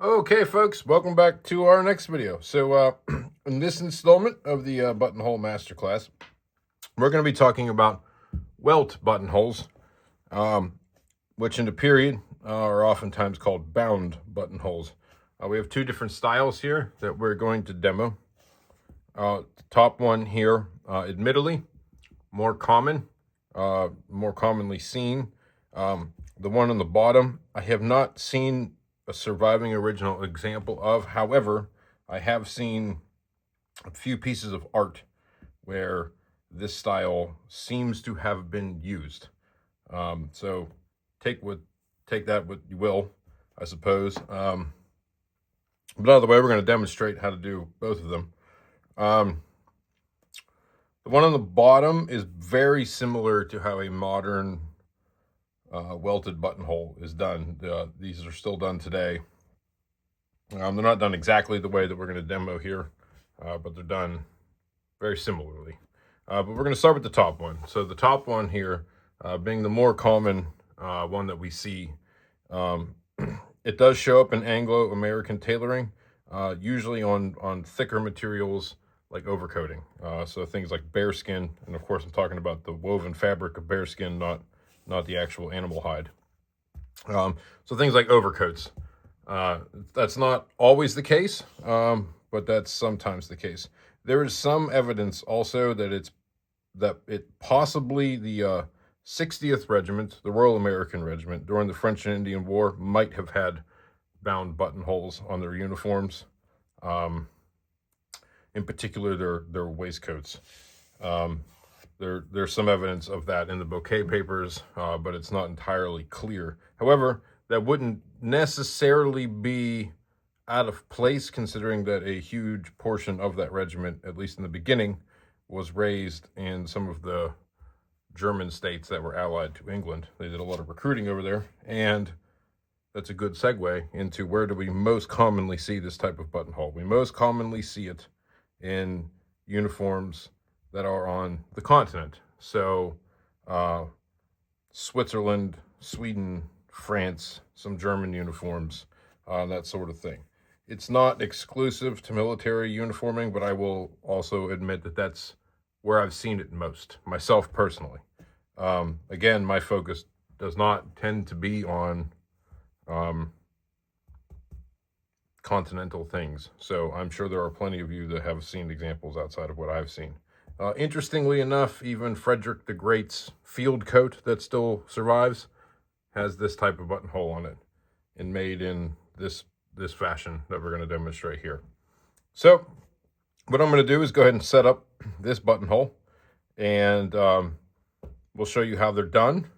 Okay, folks, welcome back to our next video. So, in this installment of the Buttonhole Masterclass, we're going to be talking about welt buttonholes, which in the period are oftentimes called bound buttonholes. We have two different styles here that we're going to demo. The top one here, admittedly, more common, more commonly seen. The one on the bottom, I have not seen a surviving original example of. However, I have seen a few pieces of art where this style seems to have been used. So take that what you will, I suppose. But either way, we're going to demonstrate how to do both of them. The one on the bottom is very similar to how a modern welted buttonhole is done. These are still done today. They're not done exactly the way that we're going to demo here, but they're done very similarly. But we're going to start with the top one. So the top one here, being the more common one that we see, it does show up in Anglo-American tailoring, usually on thicker materials like overcoating. So things like bearskin, and of course I'm talking about the woven fabric of bearskin, not the actual animal hide. So things like overcoats. That's not always the case, but that's sometimes the case. There is some evidence also that it possibly the 60th Regiment, the Royal American Regiment, during the French and Indian War might have had bound buttonholes on their uniforms. In particular, their waistcoats. There's some evidence of that in the bouquet papers, but it's not entirely clear. However, that wouldn't necessarily be out of place, considering that a huge portion of that regiment, at least in the beginning, was raised in some of the German states that were allied to England. They did a lot of recruiting over there, and that's a good segue into where do we most commonly see this type of buttonhole. We most commonly see it in uniforms that are on the continent. So Switzerland, Sweden, France, some German uniforms, that sort of thing. It's not exclusive to military uniforming, but I will also admit that that's where I've seen it most, myself personally. Again, my focus does not tend to be on continental things. So I'm sure there are plenty of you that have seen examples outside of what I've seen. Interestingly enough, even Fredrick the Great's field coat that still survives has this type of buttonhole on it, and made in this fashion that we're going to demonstrate here. So what I'm going to do is go ahead and set up this buttonhole, and we'll show you how they're done.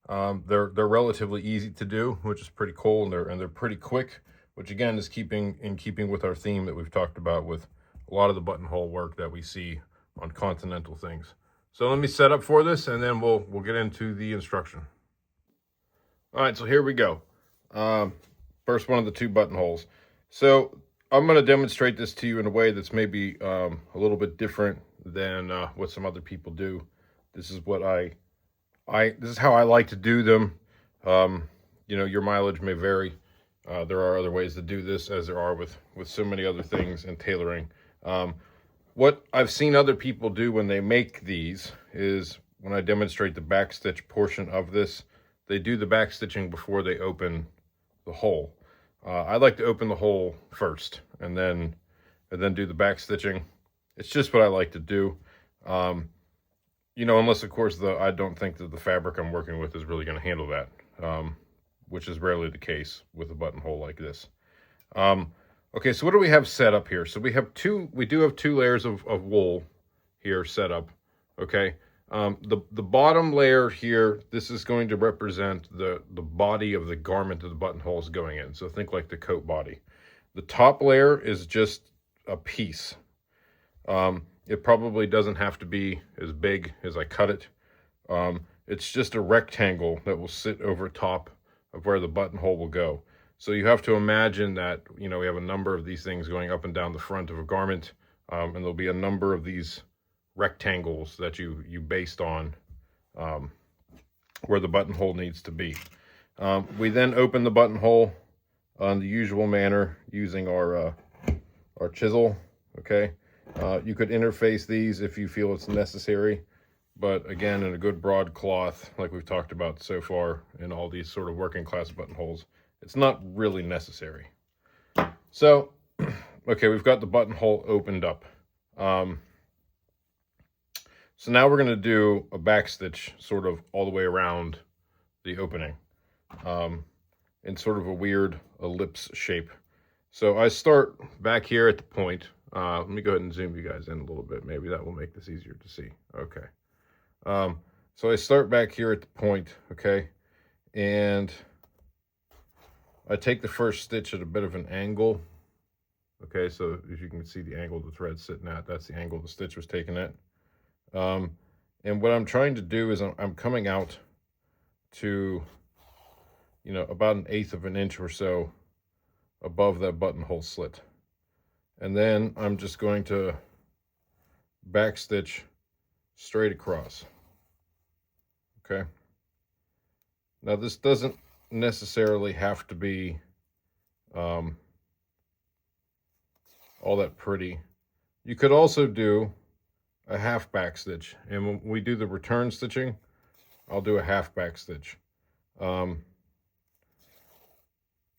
They're relatively easy to do, which is pretty cool, and they're pretty quick, which again is in keeping with our theme that we've talked about with a lot of the buttonhole work that we see on continental things. So let me set up for this, and then we'll get into the instruction. All right, so here we go. First one of the two buttonholes. So I'm going to demonstrate this to you in a way that's maybe a little bit different than what some other people do. This is what this is how I like to do them. You know, your mileage may vary. There are other ways to do this, as there are with so many other things in tailoring. What I've seen other people do when they make these is, when I demonstrate the backstitch portion of this, they do the backstitching before they open the hole. I like to open the hole first and then do the backstitching. It's just what I like to do. You know, unless of course I don't think that the fabric I'm working with is really going to handle that, which is rarely the case with a buttonhole like this. Okay, so what do we have set up here? So we do have two layers of wool here set up. Okay, the bottom layer here, this is going to represent the body of the garment that the buttonhole is going in. So think like the coat body. The top layer is just a piece. It probably doesn't have to be as big as I cut it. It's just a rectangle that will sit over top of where the buttonhole will go. So you have to imagine that, you know, we have a number of these things going up and down the front of a garment, and there'll be a number of these rectangles that you based on where the buttonhole needs to be. We then open the buttonhole on the usual manner using our chisel. Okay, you could interface these if you feel it's necessary, but again, in a good broad cloth like we've talked about so far in all these sort of working class buttonholes, it's not really necessary. So okay, we've got the buttonhole opened up. So now we're going to do a back stitch sort of all the way around the opening in sort of a weird ellipse shape. So I start back here at the point. Let me go ahead and zoom you guys in a little bit. Maybe that will make this easier to see. Okay. So I start back here at the point, okay, and I take the first stitch at a bit of an angle. Okay, so as you can see the angle the thread's sitting at, that's the angle the stitch was taken at. And what I'm trying to do is I'm coming out to, you know, about 1/8 of an inch or so above that buttonhole slit. And then I'm just going to back stitch straight across. Okay. Now this doesn't necessarily have to be all that pretty. You could also do a half back stitch, and when we do the return stitching, I'll do a half back stitch. I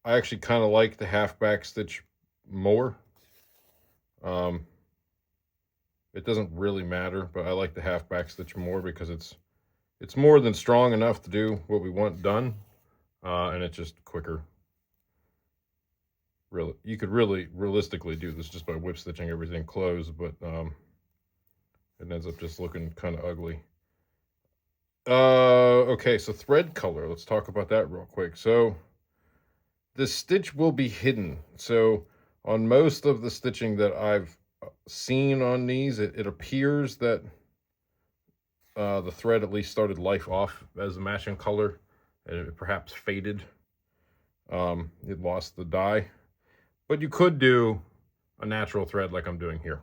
actually kind of like the half back stitch more. It doesn't really matter, but I like the half back stitch more because it's more than strong enough to do what we want done, and it's just quicker. Really, you could really realistically do this just by whip stitching everything closed, but it ends up just looking kind of ugly. Okay, so thread color. Let's talk about that real quick. So the stitch will be hidden. So on most of the stitching that I've seen on these, it appears that the thread at least started life off as a matching color, and it perhaps faded. It lost the dye, but you could do a natural thread like I'm doing here.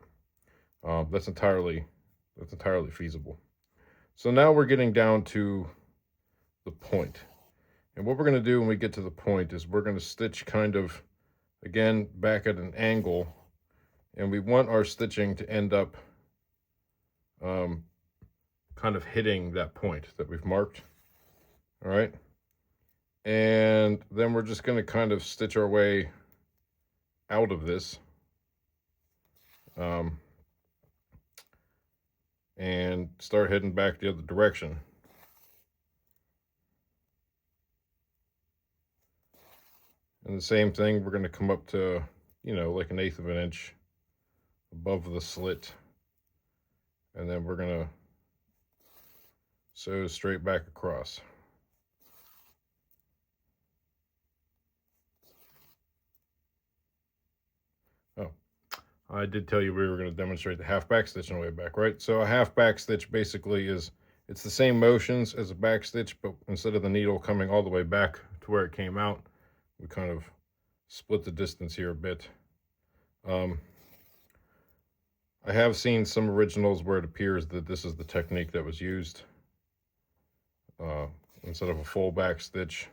That's entirely feasible. So now we're getting down to the point. And what we're going to do when we get to the point is we're going to stitch kind of, again, back at an angle. And we want our stitching to end up kind of hitting that point that we've marked. All right. And then we're just going to kind of stitch our way out of this. And start heading back the other direction. And the same thing, we're going to come up to, you know, like 1/8 of an inch above the slit. And then we're going to sew straight back across. Oh, I did tell you we were going to demonstrate the half back stitch on the way back, right? So a half back stitch basically is, it's the same motions as a back stitch, but instead of the needle coming all the way back to where it came out, we kind of split the distance here a bit. I have seen some originals where it appears that this is the technique that was used instead of a full back stitch.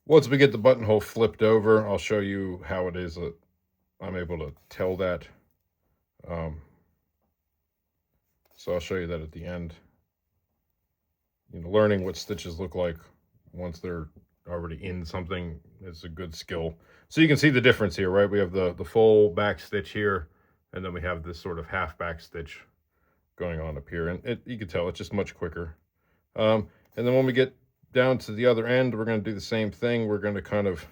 Once we get the buttonhole flipped over, I'll show you how it is that I'm able to tell that. So I'll show you that at the end. You know, learning what stitches look like once they're already in something is a good skill. So you can see the difference here, right? We have the full back stitch here, and then we have this sort of half back stitch going on up here. And you can tell it's just much quicker. And then when we get down to the other end, we're going to do the same thing. We're going to kind of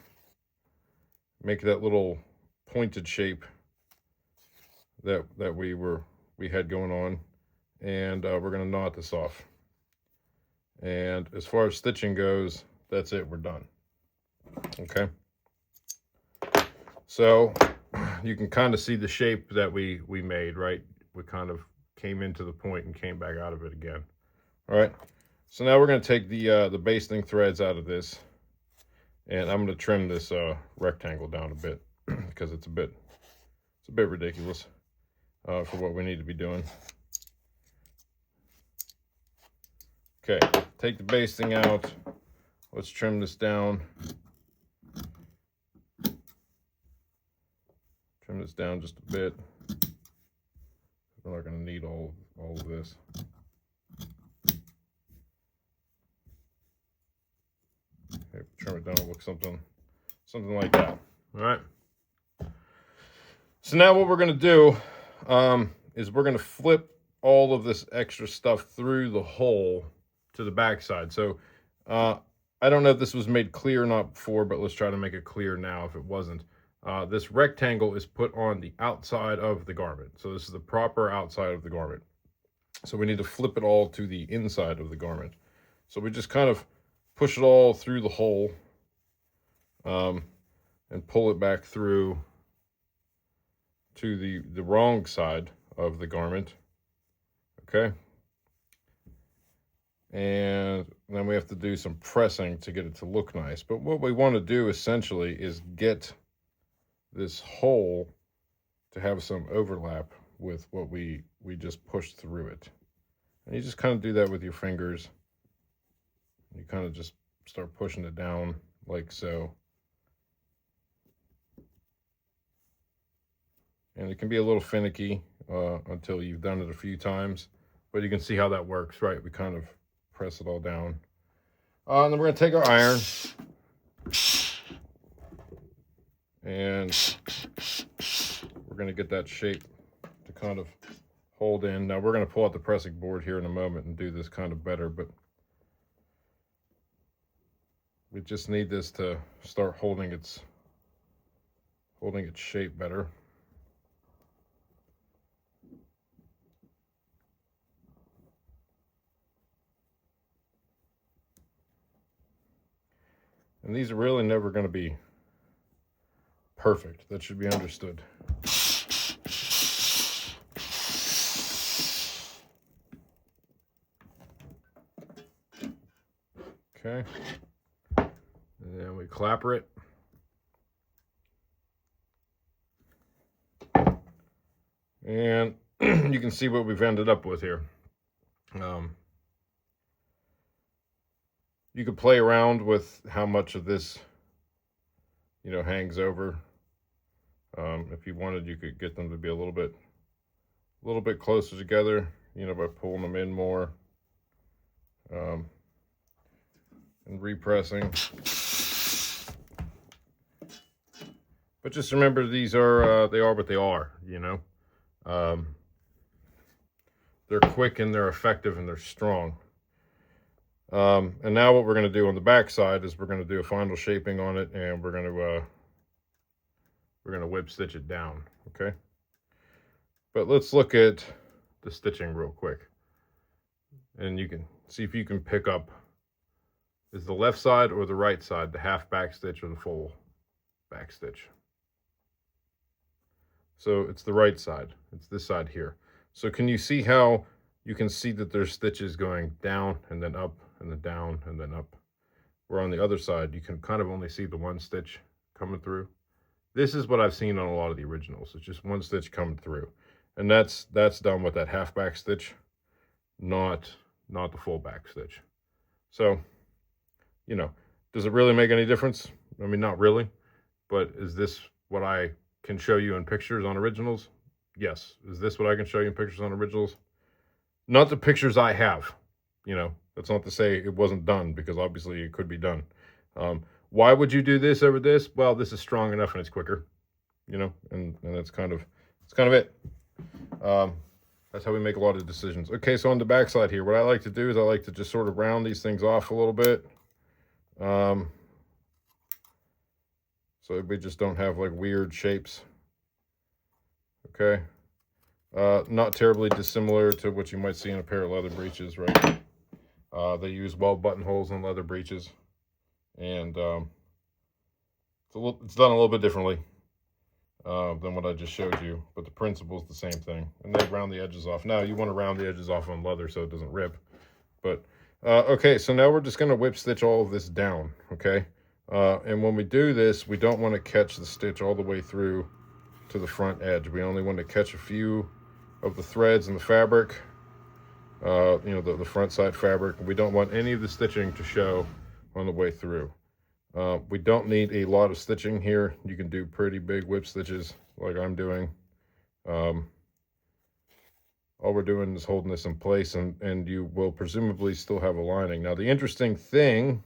make that little pointed shape that we had going on, and we're going to knot this off. And as far as stitching goes, that's it, we're done. Okay, so you can kind of see the shape that we made, right? We kind of came into the point and came back out of it again. All right, so now we're going to take the basting threads out of this, and I'm going to trim this rectangle down a bit because it's a bit ridiculous for what we need to be doing. Okay, take the basting out. Let's trim this down. Trim this down just a bit. We're not going to need all of this. Okay, trim it down to look something like that. All right. So now what we're going to do is we're going to flip all of this extra stuff through the hole to the back side. So I don't know if this was made clear or not before, but let's try to make it clear now if it wasn't. This rectangle is put on the outside of the garment. So this is the proper outside of the garment. So we need to flip it all to the inside of the garment. So we just kind of push it all through the hole and pull it back through to the wrong side of the garment. Okay. And then we have to do some pressing to get it to look nice. But what we want to do essentially is get this hole to have some overlap with what we just pushed through it. And you just kind of do that with your fingers. You kind of just start pushing it down like so. And it can be a little finicky until you've done it a few times, but you can see how that works, right? We kind of press it all down. And then we're going to take our iron and we're going to get that shape to kind of hold in. Now we're going to pull out the pressing board here in a moment and do this kind of better, but we just need this to start holding its shape better. And these are really never going to be perfect. That should be understood. Okay. And then we clapper it. And you can see what we've ended up with here. You could play around with how much of this, you know, hangs over. If you wanted, you could get them to be a little bit closer together, you know, by pulling them in more, and repressing. But just remember, these are they are what they are, you know. They're quick and they're effective and they're strong. And now what we're going to do on the back side is we're going to do a final shaping on it, and we're going to whip stitch it down. Okay. But let's look at the stitching real quick, and you can see if you can pick up, is the left side or the right side the half back stitch or the full back stitch? So it's the right side. It's this side here. So can you see how you can see that there's stitches going down and then up and then down and then up? Where on the other side, you can kind of only see the one stitch coming through. This is what I've seen on a lot of the originals. It's just one stitch coming through. And that's done with that half back stitch, not the full back stitch. So, you know, does it really make any difference? I mean, not really. But is this what I can show you in pictures on originals? Yes. Is this what I can show you in pictures on originals? Not the pictures I have, you know. That's not to say it wasn't done, because obviously it could be done. Why would you do this over this? Well, this is strong enough and it's quicker, you know, and that's kind of it. That's how we make a lot of decisions. Okay, so on the back side here, what I like to do is I like to just sort of round these things off a little bit. So we just don't have like weird shapes. Okay. Not terribly dissimilar to what you might see in a pair of leather breeches, right? They use weld buttonholes in leather breeches, and it's done a little bit differently than what I just showed you, but the principle is the same thing. And they round the edges off. Now you want to round the edges off on leather so it doesn't rip. But okay, so now we're just going to whip stitch all of this down. Okay, and when we do this, we don't want to catch the stitch all the way through to the front edge. We only want to catch a few of the threads in the fabric, you know, the front side fabric. We don't want any of the stitching to show on the way through. We don't need a lot of stitching here. You can do pretty big whip stitches like I'm doing. All we're doing is holding this in place, and you will presumably still have a lining. Now, the interesting thing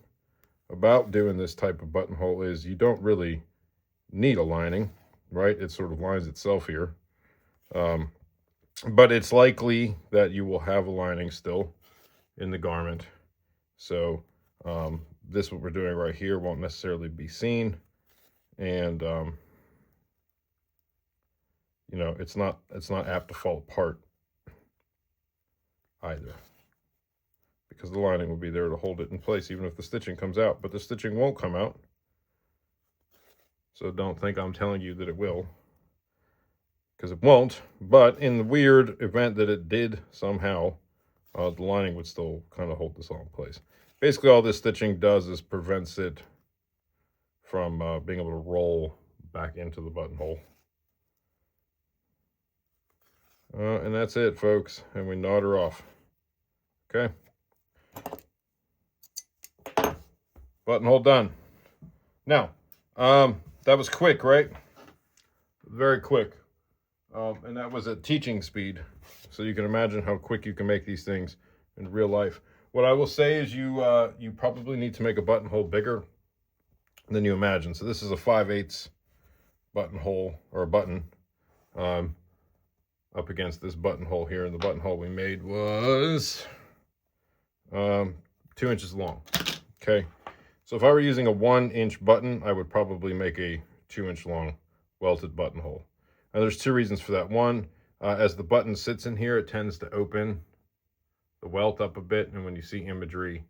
about doing this type of buttonhole is you don't really need a lining, right? It sort of lines itself here. But it's likely that you will have a lining still in the garment. So this, what we're doing right here, won't necessarily be seen. And, you know, it's not apt to fall apart either, because the lining will be there to hold it in place even if the stitching comes out. But the stitching won't come out, so don't think I'm telling you that it will, because it won't. But in the weird event that it did somehow, the lining would still kind of hold this all in place. Basically, all this stitching does is prevents it from being able to roll back into the buttonhole. And that's it, folks. And we knot her off. Okay. Buttonhole done. Now, that was quick, right? Very quick. And that was at teaching speed. So you can imagine how quick you can make these things in real life. What I will say is you probably need to make a buttonhole bigger than you imagine. So this is a 5/8 buttonhole, or a button, up against this buttonhole here. And the buttonhole we made was 2 inches long. Okay. So if I were using a 1-inch button, I would probably make a 2-inch long welted buttonhole. And there's two reasons for that. One, as the button sits in here, it tends to open the welt up a bit. And when you see imagery,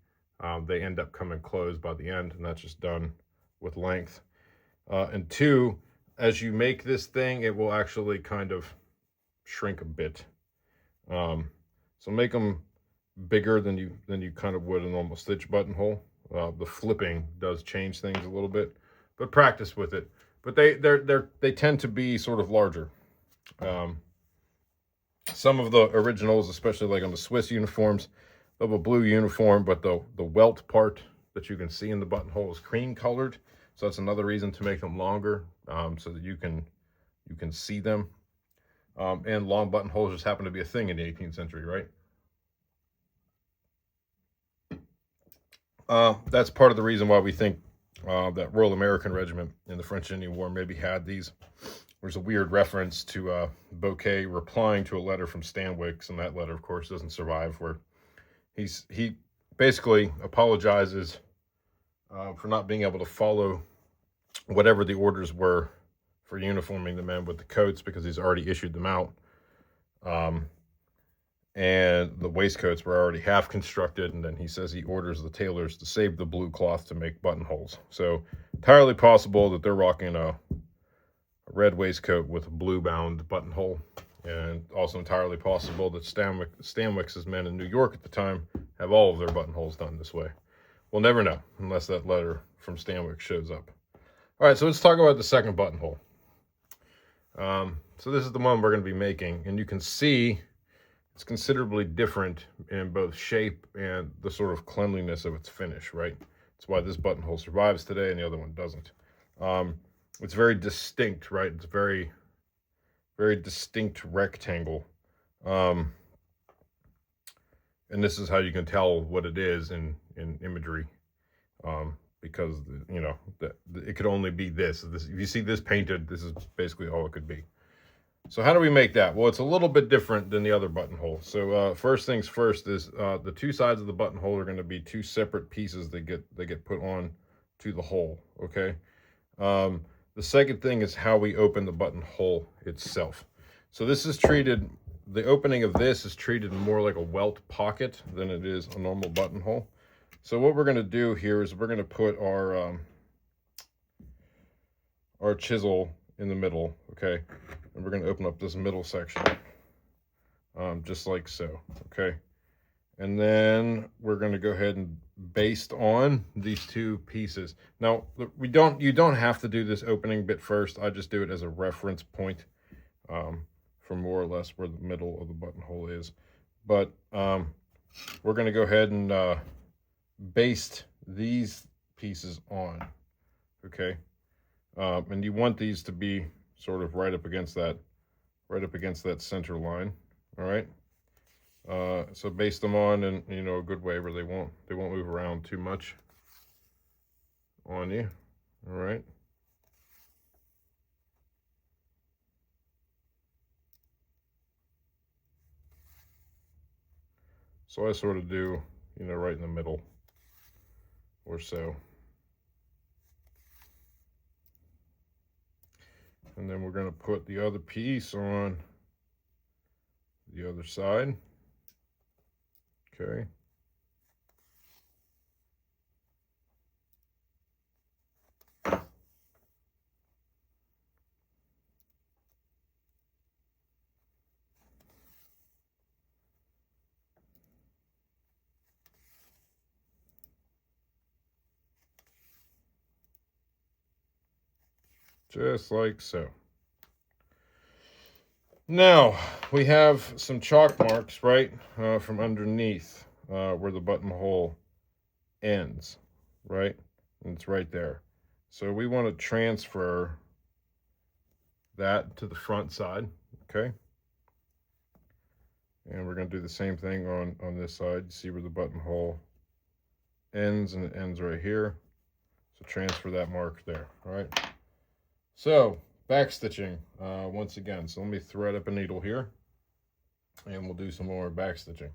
they end up coming closed by the end, and that's just done with length. And two, as you make this thing, it will actually kind of shrink a bit. So make them bigger than you kind of would a normal stitch buttonhole. The flipping does change things a little bit, but practice with it. But they tend to be sort of larger. Some of the originals, especially like on the Swiss uniforms, they have a blue uniform, but the welt part that you can see in the buttonhole is cream colored. So that's another reason to make them longer, so that you can see them. And long buttonholes just happen to be a thing in the 18th century, right? That's part of the reason why we think that Royal American Regiment in the French Indian War maybe had these. There's a weird reference to Bouquet replying to a letter from Stanwix, and that letter, of course, doesn't survive, where he basically apologizes for not being able to follow whatever the orders were for uniforming the men with the coats, because he's already issued them out. And the waistcoats were already half constructed, and then he says he orders the tailors to save the blue cloth to make buttonholes. So entirely possible that they're rocking a red waistcoat with a blue bound buttonhole, and also entirely possible that Stanwix's men in New York at the time have all of their buttonholes done this way. We'll never know unless that letter from Stanwix shows up. All right, so let's talk about the second buttonhole. So this is the one we're going to be making, and you can see it's considerably different in both shape and the sort of cleanliness of its finish, right? That's why this buttonhole survives today and the other one doesn't. It's very distinct, right? It's very, very distinct rectangle. And this is how you can tell what it is in imagery, because, you know, it could only be this. If you see this painted, this is basically all it could be. So how do we make that? Well, it's a little bit different than the other buttonhole. So first things first is the two sides of the buttonhole are going to be two separate pieces that get put on to the hole, okay? The second thing is how we open the buttonhole itself. So this is treated, the opening of this is treated more like a welt pocket than it is a normal buttonhole. So what we're going to do here is we're going to put our chisel in the middle, okay? And we're going to open up this middle section, just like so, okay? And then we're going to go ahead and baste on these two pieces. Now, you don't have to do this opening bit first. I just do it as a reference point for more or less where the middle of the buttonhole is. But we're going to go ahead and baste these pieces on. okay? And you want these to be sort of right up against that center line, all right? So base them on in, you know, a good way where they won't move around too much on you, all right? So I sort of do, you know, right in the middle or so. And then we're going to put the other piece on the other side. Okay. Just like so. Now, we have some chalk marks, right, from underneath where the buttonhole ends, right? And it's right there. So we want to transfer that to the front side, okay? And we're going to do the same thing on this side. See where the buttonhole ends, and it ends right here. So transfer that mark there, all right? So, back stitching once again. So let me thread up a needle here, and we'll do some more back stitching.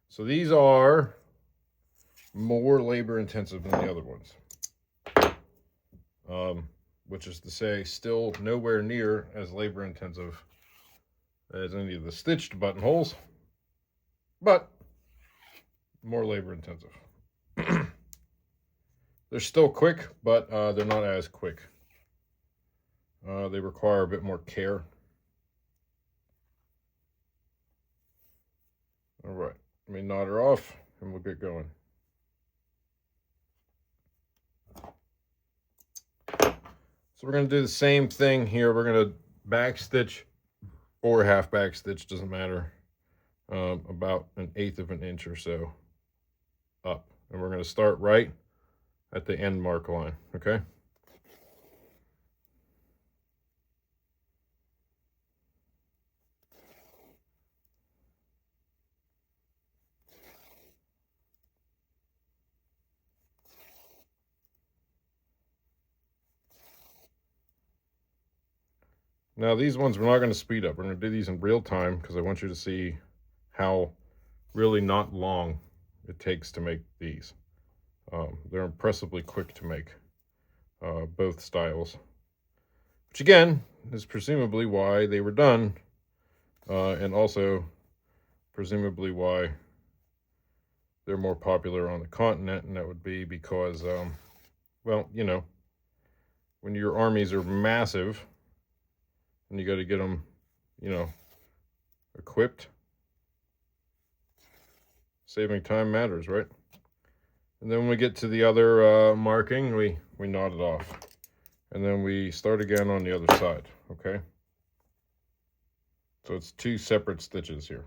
So these are more labor intensive than the other ones, which is to say still nowhere near as labor intensive as any of the stitched buttonholes, but more labor intensive. They're still quick, but they're not as quick. They require a bit more care. All right, let me knot her off and we'll get going. So we're going to do the same thing here. We're going to back stitch or half back stitch, doesn't matter, about 1/8 of an inch or so up. And we're going to start right at the end mark line, okay? Now these ones we're not going to speed up. We're going to do these in real time because I want you to see how really not long it takes to make these. They're impressively quick to make, both styles. Which again is presumably why they were done, and also presumably why they're more popular on the continent, and that would be because, well, you know, when your armies are massive, and you got to get them, you know, equipped. Saving time matters, right? And then when we get to the other marking, we knot it off. And then we start again on the other side, okay? So it's 2 separate stitches here.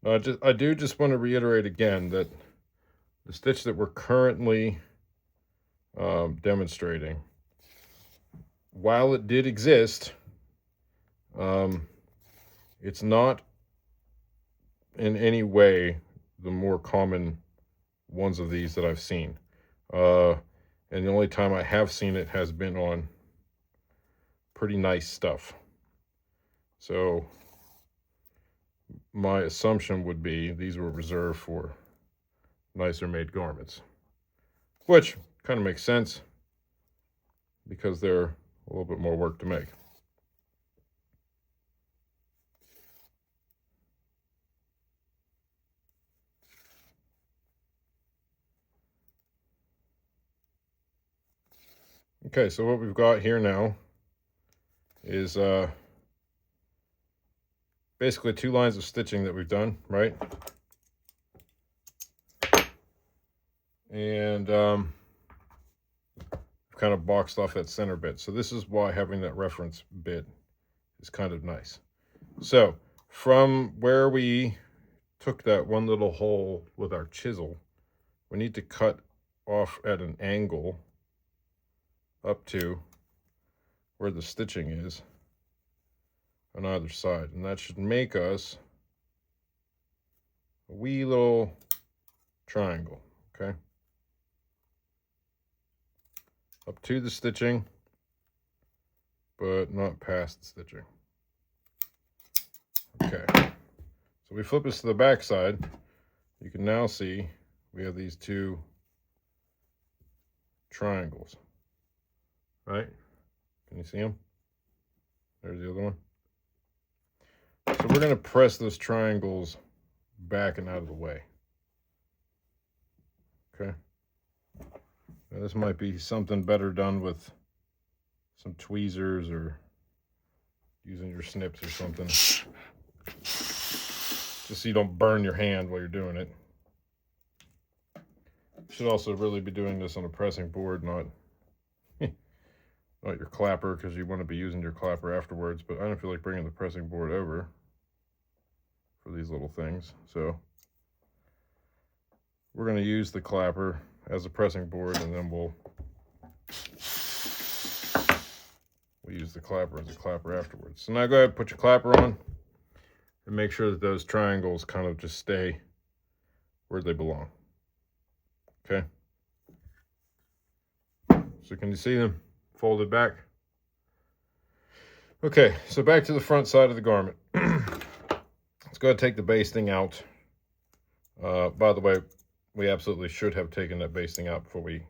I do just want to reiterate again that the stitch that we're currently demonstrating, while it did exist, it's not in any way the more common ones of these that I've seen. And the only time I have seen it has been on pretty nice stuff. So my assumption would be these were reserved for nicer made garments, which kind of makes sense because they're a little bit more work to make. Okay, so what we've got here now is basically 2 lines of stitching that we've done, right? And kind of boxed off that center bit. So this is why having that reference bit is kind of nice. So from where we took that one little hole with our chisel, we need to cut off at an angle up to where the stitching is on either side. And that should make us a wee little triangle, okay? Up to the stitching, but not past the stitching. Okay, so we flip this to the back side. You can now see we have these two triangles, right? Can you see them? There's the other one. So we're going to press those triangles back and out of the way. Okay. Now this might be something better done with some tweezers or using your snips or something. Just so you don't burn your hand while you're doing it. You should also really be doing this on a pressing board, not your clapper, because you want to be using your clapper afterwards. But I don't feel like bringing the pressing board over for these little things. So we're going to use the clapper as a pressing board, and then we'll use the clapper as a clapper afterwards. So now go ahead and put your clapper on and make sure that those triangles kind of just stay where they belong. Okay. So can you see them folded back? Okay, so back to the front side of the garment. Let's go ahead and take the basting out. By the way, we absolutely should have taken that basting out before we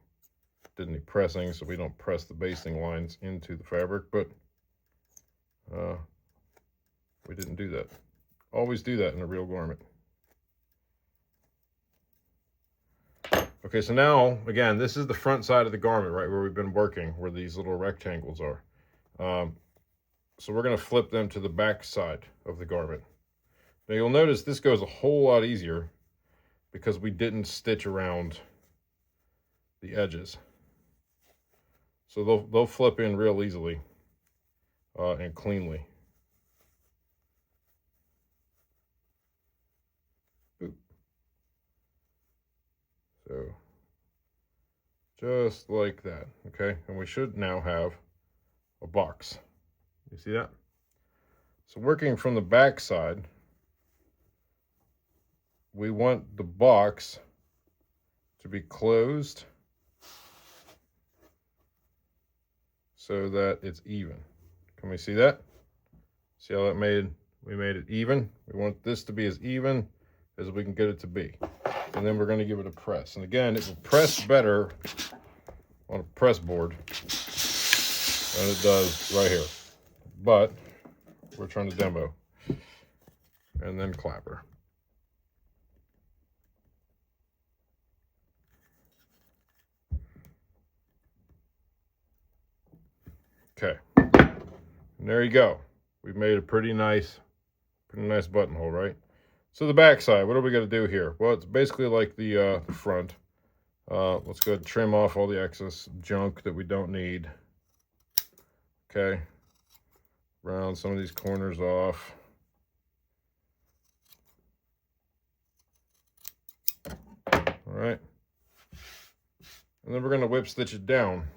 did any pressing, so we don't press the basting lines into the fabric, but we didn't do that. Always do that in a real garment. Okay, so now, again, this is the front side of the garment, right, where we've been working, where these little rectangles are. So we're going to flip them to the back side of the garment. Now you'll notice this goes a whole lot easier because we didn't stitch around the edges. So they'll flip in real easily and cleanly. Oop. So just like that, okay? And we should now have a box. You see that? So working from the back side, we want the box to be closed so that it's even. Can we see that? See how we made it even? We want this to be as even as we can get it to be. And then we're going to give it a press. And again, it will press better on a press board than it does right here. But we're trying to demo. And then clapper. Okay, and there you go. We've made a pretty nice buttonhole, right? So the back side, what are we going to do here? Well, it's basically like the front. Let's go ahead and trim off all the excess junk that we don't need. Okay, round some of these corners off. All right, and then we're going to whip stitch it down.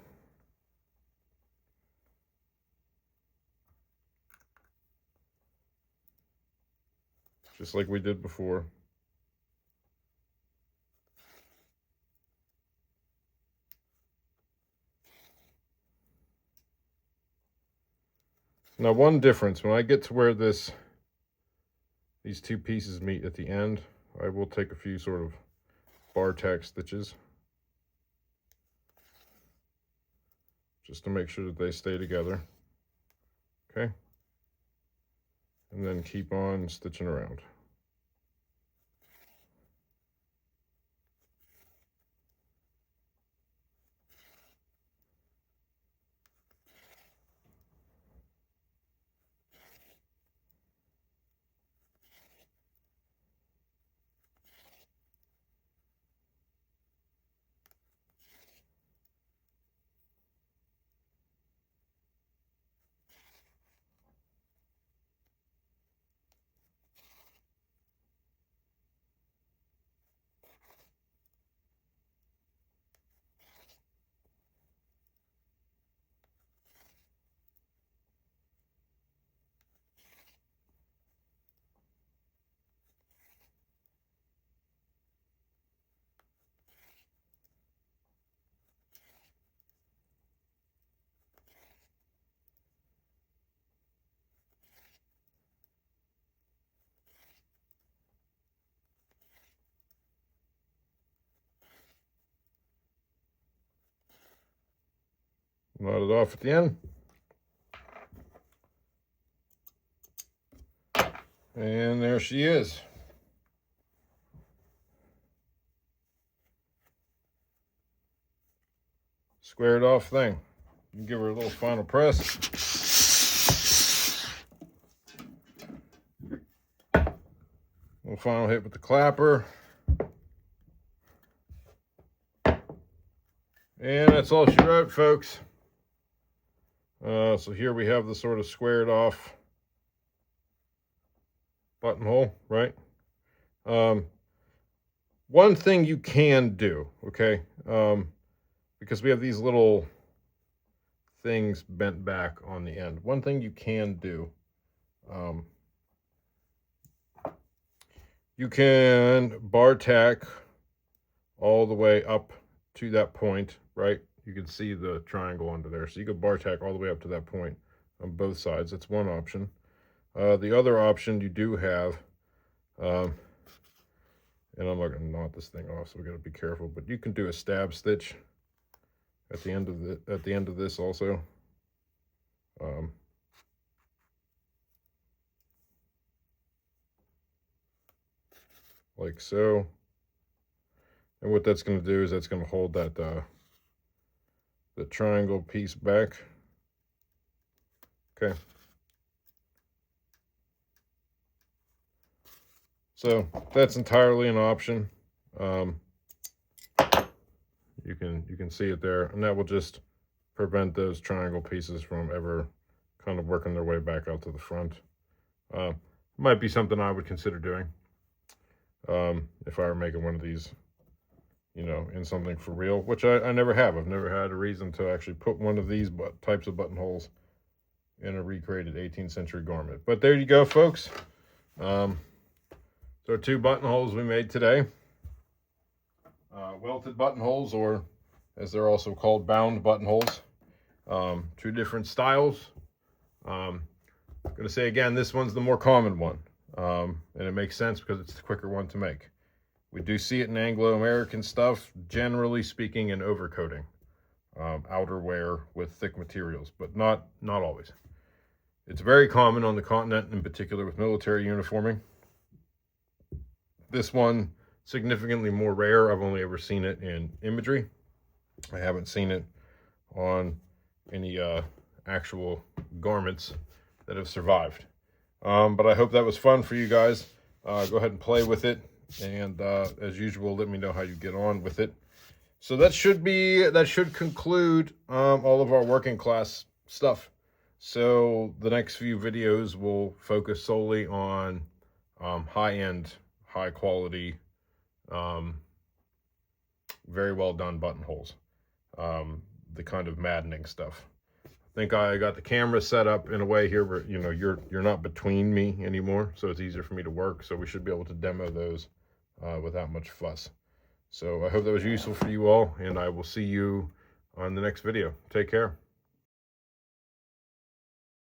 Just like we did before. Now, one difference, when I get to where these two pieces meet at the end, I will take a few sort of bar tack stitches just to make sure that they stay together. Okay. And then keep on stitching around. knot it off at the end. And there she is. Squared off thing. Give her a little final press. Little final hit with the clapper. And that's all she wrote, folks. So here we have the sort of squared off buttonhole, right? One thing you can do, okay, because we have these little things bent back on the end. One thing you can do, you can bar tack all the way up to that point, right? You can see the triangle under there. So you could bar tack all the way up to that point on both sides. That's one option. The other option you do have, and I'm not going to knot this thing off, so we got to be careful, but you can do a stab stitch at the end of this also. Like so. And what that's going to do is that's going to hold that the triangle piece back. Okay. So that's entirely an option. You can see it there, and that will just prevent those triangle pieces from ever kind of working their way back out to the front. Might be something I would consider doing if I were making one of these, you know, in something for real, which I never have. I've never had a reason to actually put one of these types of buttonholes in a recreated 18th century garment. But there you go, folks. So 2 buttonholes we made today. Welted buttonholes, or as they're also called, bound buttonholes. 2 different styles. I'm going to say again, this one's the more common one. And it makes sense because it's the quicker one to make. We do see it in Anglo-American stuff, generally speaking, in overcoating. Outerwear with thick materials, but not always. It's very common on the continent, in particular with military uniforming. This one, significantly more rare. I've only ever seen it in imagery. I haven't seen it on any actual garments that have survived. But I hope that was fun for you guys. Go ahead and play with it. And as usual, let me know how you get on with it. So that should conclude all of our working class stuff. So the next few videos will focus solely on high-end, high-quality, very well done buttonholes. The kind of maddening stuff. I think I got the camera set up in a way here where, you know, you're not between me anymore, so it's easier for me to work. So we should be able to demo those without much fuss. So I hope that was useful for you all, and I will see you on the next video. Take care.